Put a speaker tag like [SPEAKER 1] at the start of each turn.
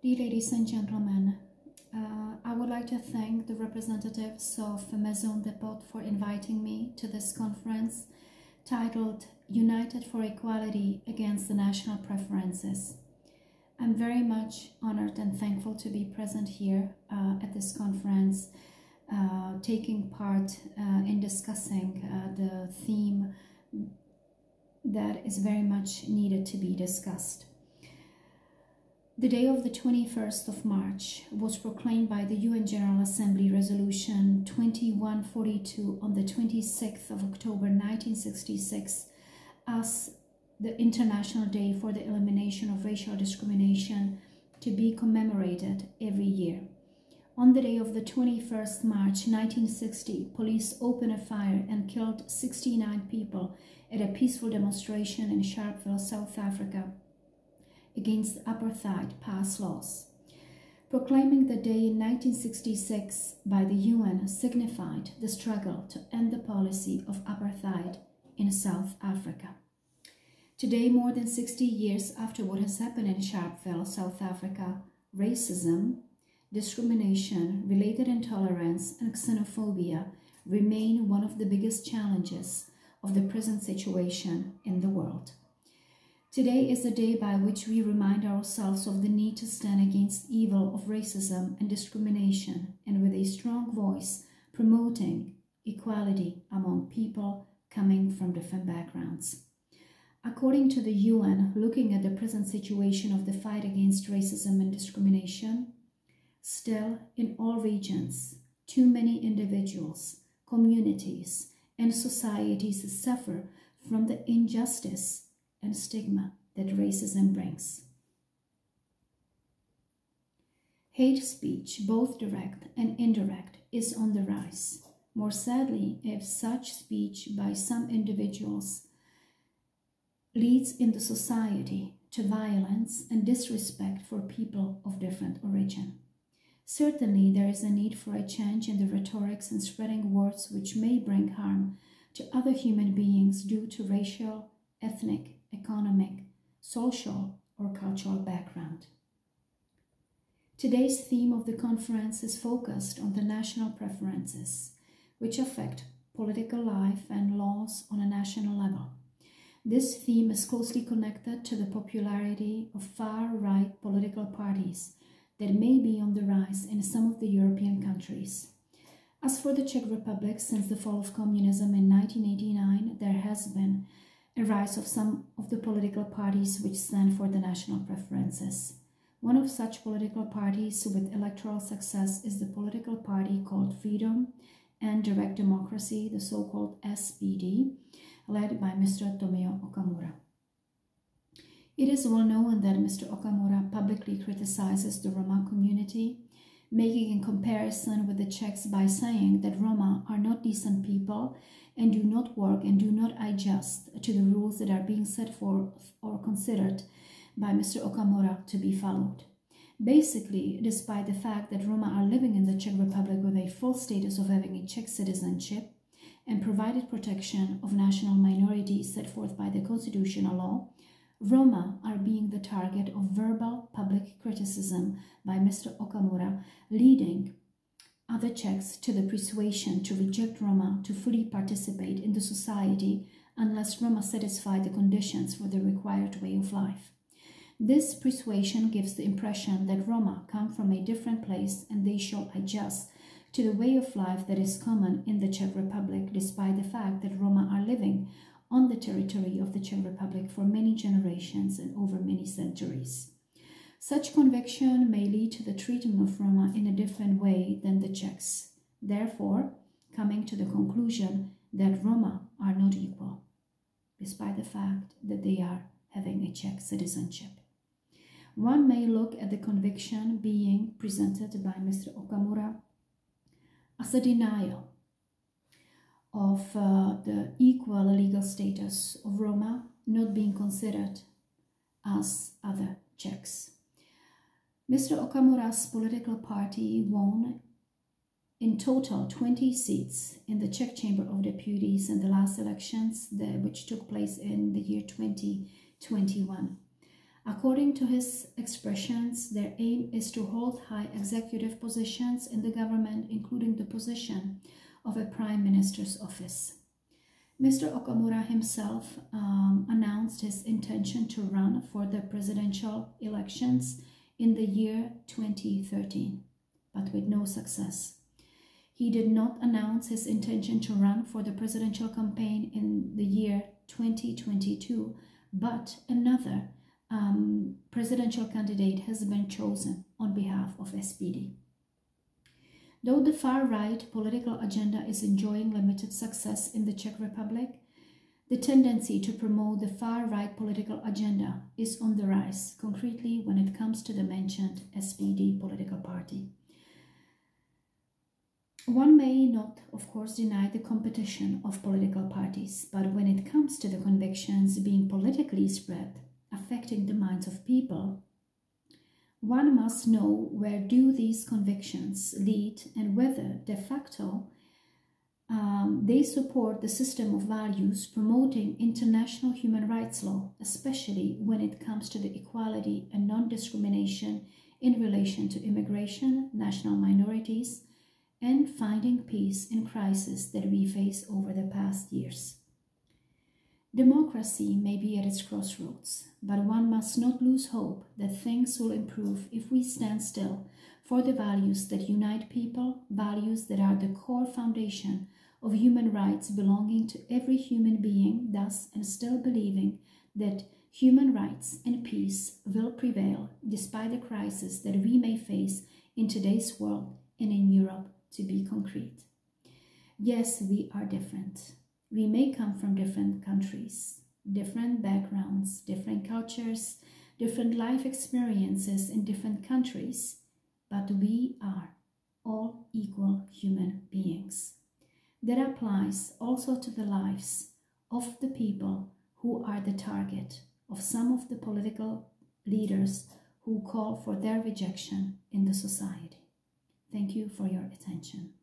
[SPEAKER 1] Dear ladies and gentlemen, I would like to thank the representatives of Maison de Porte for inviting me to this conference titled United for Equality Against the National Preferences. I'm very much honored and thankful to be present here at this conference, taking part in discussing the theme that is very much needed to be discussed. The day of the 21st of March was proclaimed by the UN General Assembly Resolution 2142 on the 26th of October 1966 as the International Day for the Elimination of Racial Discrimination, to be commemorated every year. On the day of the 21st March 1960, police opened a fire and killed 69 people at a peaceful demonstration in Sharpeville, South Africa, against apartheid past laws. Proclaiming the day in 1966 by the UN signified the struggle to end the policy of apartheid in South Africa. Today, more than 60 years after what has happened in Sharpeville, South Africa, racism, discrimination, related intolerance, and xenophobia remain one of the biggest challenges of the present situation in the world. Today is the day by which we remind ourselves of the need to stand against evil of racism and discrimination, and with a strong voice promoting equality among people coming from different backgrounds. According to the UN, looking at the present situation of the fight against racism and discrimination, still in all regions, too many individuals, communities, and societies suffer from the injustice and stigma that racism brings. Hate speech, both direct and indirect, is on the rise. More sadly, if such speech by some individuals leads in the society to violence and disrespect for people of different origin. Certainly, there is a need for a change in the rhetorics and spreading words which may bring harm to other human beings due to racial, ethnic, economic, social, or cultural background. Today's theme of the conference is focused on the national preferences, which affect political life and laws on a national level. This theme is closely connected to the popularity of far-right political parties that may be on the rise in some of the European countries. As for the Czech Republic, since the fall of communism in 1989, there has been a rise of some of the political parties which stand for the national preferences. One of such political parties with electoral success is the political party called Freedom and Direct Democracy, the so-called SPD, led by Mr. Tomio Okamura. It is well known that Mr. Okamura publicly criticizes the Roma community, making a comparison with the Czechs by saying that Roma are not decent people and do not work and do not adjust to the rules that are being set forth or considered by Mr. Okamura to be followed. Basically, despite the fact that Roma are living in the Czech Republic with a full status of having a Czech citizenship and provided protection of national minorities set forth by the constitutional law, Roma are being the target of verbal public criticism by Mr. Okamura, leading other Czechs to the persuasion to reject Roma to fully participate in the society unless Roma satisfy the conditions for the required way of life. This persuasion gives the impression that Roma come from a different place and they shall adjust to the way of life that is common in the Czech Republic, despite the fact that Roma are living on the territory of the Czech Republic for many generations and over many centuries. Such conviction may lead to the treatment of Roma in a different way than the Czechs, therefore coming to the conclusion that Roma are not equal, despite the fact that they are having a Czech citizenship. One may look at the conviction being presented by Mr. Okamura as a denial of the equal legal status of Roma not being considered as other Czechs. Mr. Okamura's political party won in total 20 seats in the Czech Chamber of Deputies in the last elections, which took place in the year 2021. According to his expressions, their aim is to hold high executive positions in the government, including the position of a prime minister's office. Mr. Okamura himself announced his intention to run for the presidential elections in the year 2013, but with no success. He did not announce his intention to run for the presidential campaign in the year 2022, but another presidential candidate has been chosen on behalf of SPD. Though the far-right political agenda is enjoying limited success in the Czech Republic, the tendency to promote the far-right political agenda is on the rise, concretely when it comes to the mentioned SPD political party. One may not, of course, deny the competition of political parties, but when it comes to the convictions being politically spread, affecting the minds of people, one must know where do these convictions lead and whether de facto they support the system of values promoting international human rights law, especially when it comes to the equality and non-discrimination in relation to immigration, national minorities, and finding peace in crisis that we face over the past years. Democracy may be at its crossroads, but one must not lose hope that things will improve if we stand still for the values that unite people, values that are the core foundation of human rights belonging to every human being, thus and still believing that human rights and peace will prevail despite the crisis that we may face in today's world and in Europe, to be concrete. Yes, we are different. We may come from different countries, different backgrounds, different cultures, different life experiences in different countries, but we are all equal human beings. That applies also to the lives of the people who are the target of some of the political leaders who call for their rejection in the society. Thank you for your attention.